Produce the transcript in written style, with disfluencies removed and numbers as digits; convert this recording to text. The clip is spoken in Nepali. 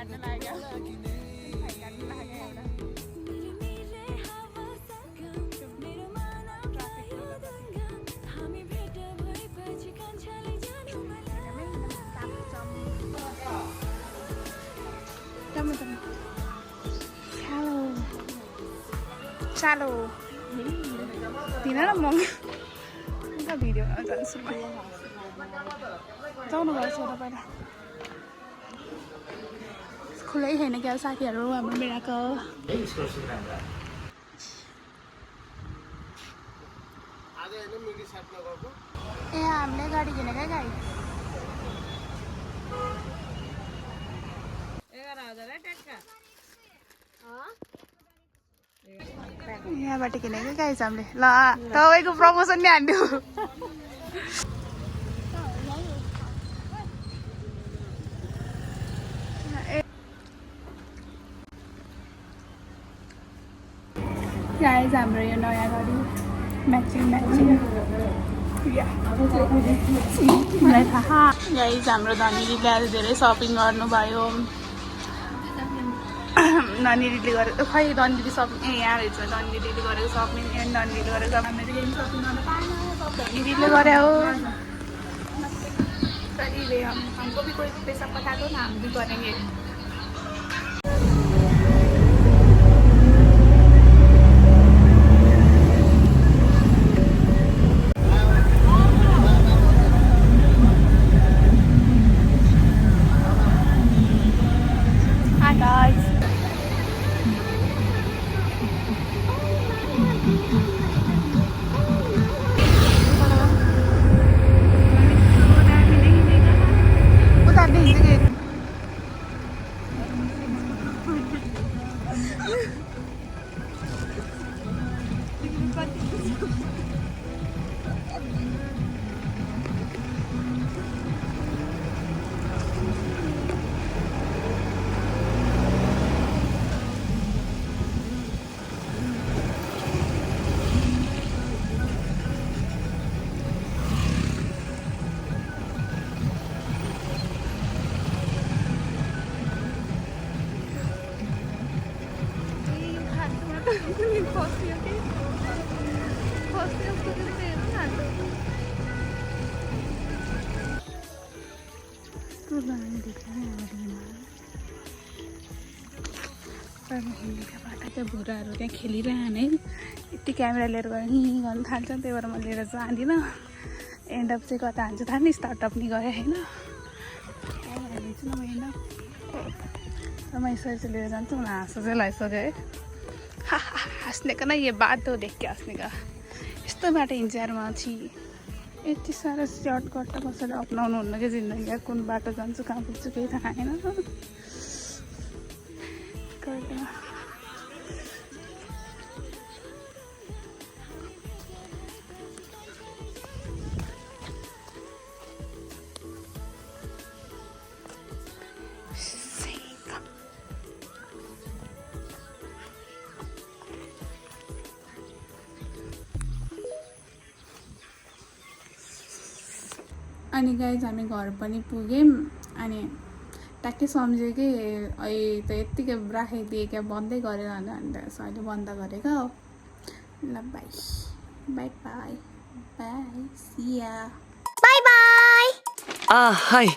काट्न लाग्यो भाइ काट्न लाग्यो एउटा Chalo. Tingnan mo. Ang video na dyan sa may. Ito na ba siya na pala? खुलै छैन क्या साथीहरू हाम्रो मेराको ए हामीले गाडी किनेको गाई 11,000 ट्याक्का यहाँबाट किनेको गाई हामीले ल तपाईँको प्रमोसन नि हान्दियो गाइज हाम्रो यो नयाँ गाडी म्याचिङ मलाई थाहा गाइज हाम्रो धनीले आज धेरै सपिङ गर्नुभयो नानीले गरेको खै धनीले सपिङ यहाँ रहेछ धनीले गरेको सपिङ धनीले गरेको हामीले केही सपिङ गर्न पाएन धनीले गरे हो हमको भी कोई पैसा पठा दो ना हम भी करेंगे भुराहरू त्यहाँ खेलिरहने यति क्यामेरा लिएर गएर गर्नु थाल्छ त्यही भएर म लिएर जाँदिनँ एन्ड अप चाहिँ कता हान्छ थाहा नि स्टार्टअप नि गरेँ होइन हालिदिन्छु न म एन्ड अप र म यसरी चाहिँ लिएर जान्छु मलाई हाँसो चाहिँ लगाइसक्यो है हाँस्ने का न यो बाटो देख के हाँस्ने का यस्तो बाटो हिँड्छ यार म छि यति साह्रो सर्टकट त कसरी अप्नाउनु हुन्न कि जिन्दगी कुन बाटो जान्छु कहाँ पुग्छु केही थाहा छैन अनि गाइज हामी घर पनि पुग्यौँ अनि ट्याक्कै सम्झ्यो कि अहिले त यत्तिकै राखिदिएँ क्या बन्दै गरेर अन्त अहिले बन्द गरेको ल बाई बाई बाई बाई सिया बाई बाई हाई